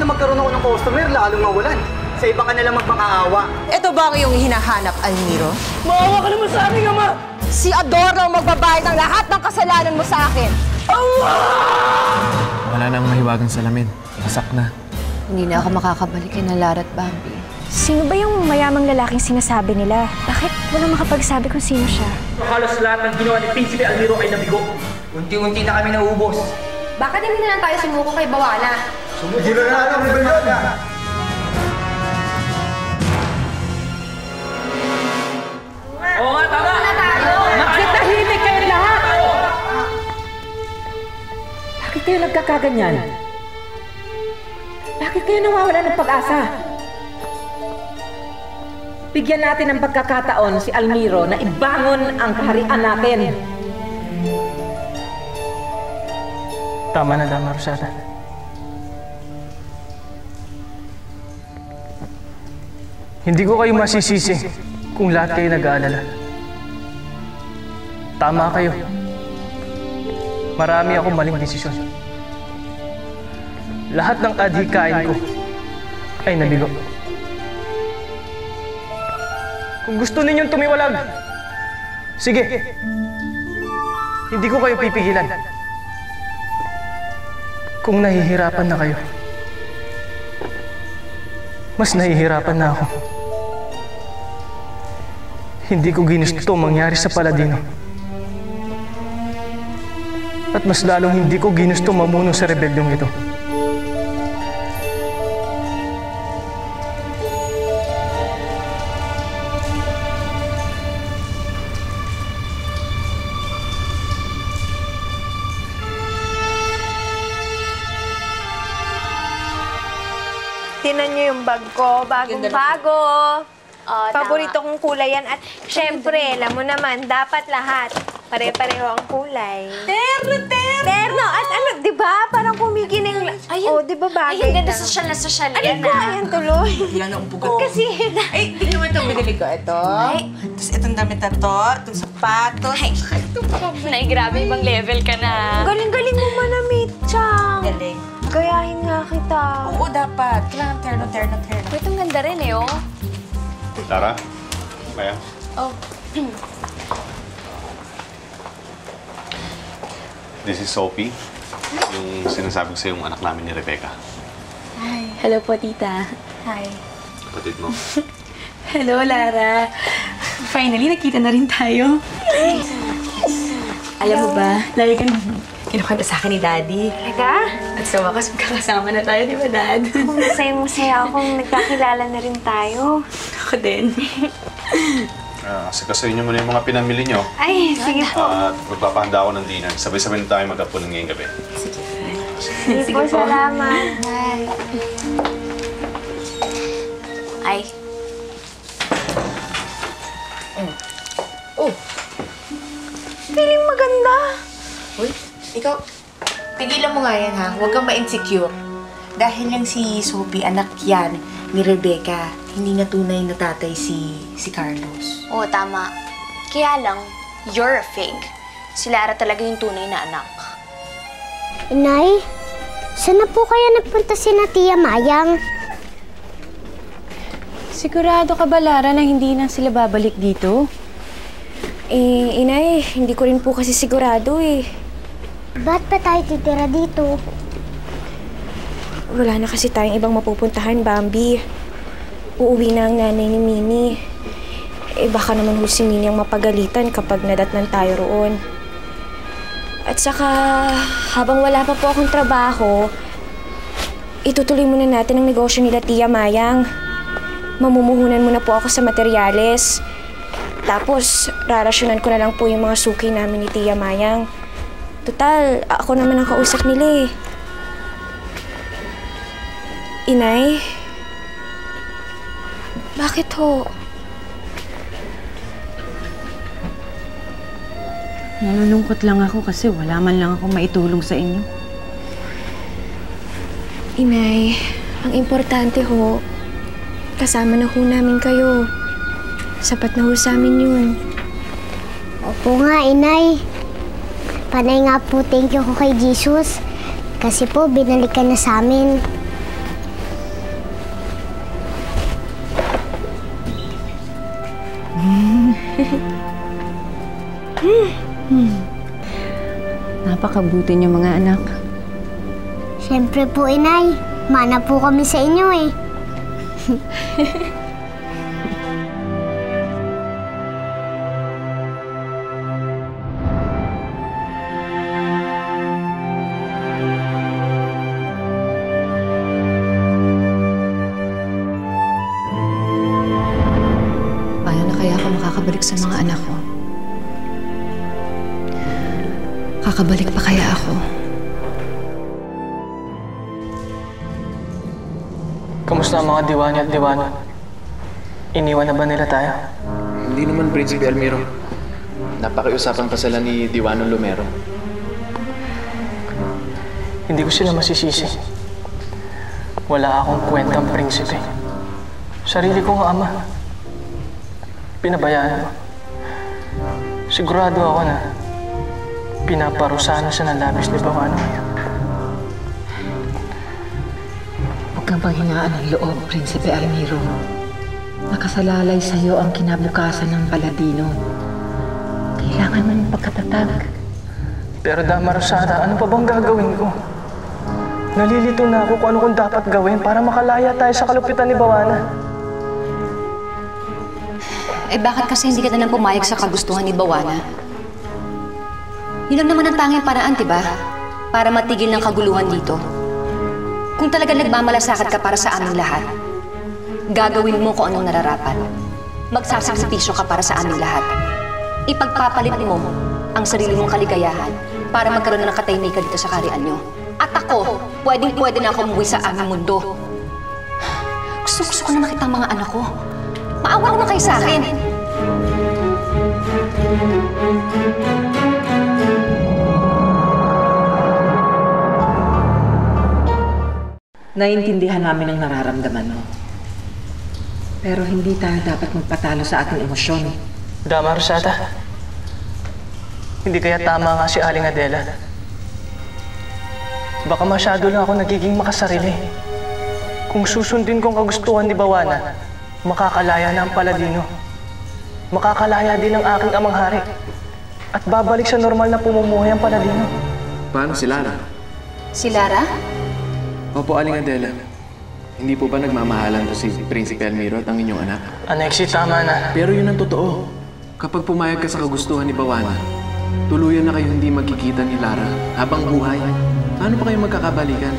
na magkaroon ako ng customer, lalong mawalan. Sa iba ka nalang magmakaawa. Ito ba ang iyong hinahanap, Almiro? Maawa ka naman sa akin, Ama! Si Adorno ang magbabayad ng lahat ng kasalanan mo sa akin. Wala nang mahiwagang salamin. Wasak na. Hindi na ako makakabalik kay Lara at Bambi. Sino ba yung mayamang lalaking sinasabi nila? Bakit walang makapagsabi kung sino siya? Halos lahat ng ginawa ni Prinsipe Almiro ay nabigo. Unti-unti na kami naubos. Bakit hindi na lang tayo sumuko kay Bawana? Sumuko na ang rebelyon! Oo nga, tama! Magkatahimik kayo lahat! Bakit kayo nagkakaganyan? Bakit kayo nawawala ng pag-asa? Bigyan natin ng pagkakataon si Almiro na ibangon ang kaharian natin. Tama na, Dama Rosada. Hindi ko kayo masisisi kung lahat kayo nag-aalala. Tama kayo. Marami akong maling desisyon. Lahat ng adhikain ko ay nabigo. Kung gusto ninyong tumiwalag, sige. Hindi ko kayo pipigilan. Kung nahihirapan na kayo, mas nahihirapan na ako. Hindi ko ginusto mangyari sa Paladino. At mas lalong hindi ko ginusto mamuno sa rebelyong ito. Tinan niyo yung bag ko. Bagong-bago. Paborito kong kulay yan. At syempre, alam mo naman, dapat lahat pare-pareho ang kulay. Terno! At ano, di ba? Parang kumikinig. Oh, di ba bagay Ay, hindi. lang? Nasosyal yan. Ayan ko, ayan tuloy. Yan ang bugat ko. Kasi, Ay, tingnan mo itong binili ko. Ito. Tapos itong damit na to. Itong sapatos. Nay, grabe, ibang level ka na. galing-galing mo manamit, Chang. Galing. Gayahin nga kita. Oo, dapat. Kailangan terno. Ito ang ganda rin eh, oh. Lara? Maya? Oh. This is Sophie. Yung sinasabi ko sa yung anak namin ni Rebecca. Hi. Hello po, tita. Hi. Kapatid mo. Hello, Lara. Finally, nakita na rin tayo. Alam mo ba, lagi kang kinukwento sa akin ni Daddy. Talaga? At sa wakas, magkakasama na tayo, di ba, Dad? Masaya akong nagkakilala na rin tayo. Ako din. Kasi niyo muna yung mga pinamili nyo. Ay, sige po. At magpapahanda ako ng dinner. Sabay-sabay na tayo mag-apunan ngayong gabi. Sige po, salamat. Bye. Ay. Oh, Feeling maganda. uy. Ikaw, tigilan mo nga yan, ha? Huwag kang ma-insecure. Dahil lang si Sophie, anak yan ni Rebecca. Hindi na tunay na tatay si Carlos. Oo, tama. Kaya lang, you're a fake. Si Lara talaga yung tunay na anak. Inay, saan na po kaya nagpunta si Tia Mayang? Sigurado ka ba, Lara, na hindi na sila babalik dito? Inay, hindi ko rin po kasi sigurado eh. Ba't pa tayo titira dito? Wala na kasi tayong ibang mapupuntahan, Bambi. Uuwi na ang nanay ni Minnie. Baka naman si Minnie ang mapagalitan kapag nadatnan tayo roon. At saka, habang wala pa po akong trabaho, itutuloy muna natin ang negosyo nila Tia Mayang. Mamumuhunan muna po ako sa materyales. Tapos, rarasyonan ko na lang po yung mga suki namin ni Tia Mayang. Total, ako naman ang kausap nila eh. Inay? Bakit ho? Nalulungkot lang ako kasi wala man lang akong maitulong sa inyo. Inay, ang importante ho, kasama na ho namin kayo. Sapat na ho sa amin yun. Opo nga, Inay. Panay nga po thank you ko kay Jesus. Kasi po, binalikan na sa amin. Napakabuti niyo mga anak. Siyempre po, Inay. Mana po kami sa inyo eh. Paano na kaya ako makakabalik sa mga anak ko? Kakabalik pa kaya ako? Kamusta ang mga diwani at diwana? Iniwan na ba nila tayo? Hindi naman, Prinsipe Almiro. Napakiusapan pa sila ni Diwano Lumero. Hindi ko sila masisisi. Wala akong kwentang prinsipe. Sarili kong ama. Pinabayaan mo. Sigurado ako na pinaparusahan siya ng labis ni Bawano. Huwag kang panghinaan ng loob, Prinsipe Almiro. Nakasalalay sa'yo ang kinabukasan ng Paladino. Kailangan mo ng pagkatatag. Pero Dama Rosada, ano pa bang gagawin ko? Nalilito na ako kung ano kong dapat gawin para makalaya tayo sa kalupitan ni Bawana. Eh bakit kasi hindi ka na lang pumayag sa kagustuhan ni Bawana? Yun lang naman ang tanging paraan, diba? Para matigil ng kaguluhan dito. Kung talaga nagmamalasakit ka para sa aming lahat, gagawin mo kung anong nararapat. Magsasakripisyo ka para sa aming lahat. Ipagpapalit mo ang sarili mong kaligayahan para magkaroon ng katahimikan dito sa kaharian nyo. At ako, pwedeng-pwede na ako umuwi sa aming mundo. Gusto ko na makita ang mga anak ko. Maawa naman kayo sa akin. Naiintindihan namin ang nararamdaman mo. Pero hindi tayo dapat magpatalo sa ating emosyon. Dama Rosada, hindi kaya tama nga si Aling Adela? Baka masyado lang ako nagiging makasarili. Kung susundin kong kagustuhan ni Bawana, makakalaya na ang Paladino. Makakalaya din ang aking amang hari. At babalik sa normal na pumumuhay ang Paladino. Paano si Lara? Si Lara? Opo, Aling Adela. Hindi po ba nagmamahalan to si Prinsipe Almiro at ang inyong anak? Anexi, tama na. Pero yun ang totoo. Kapag pumayag ka sa kagustuhan ni Bawana, tuluyan na kayo hindi magkikita ni Lara habang buhay. Paano pa kayo magkakabalikan?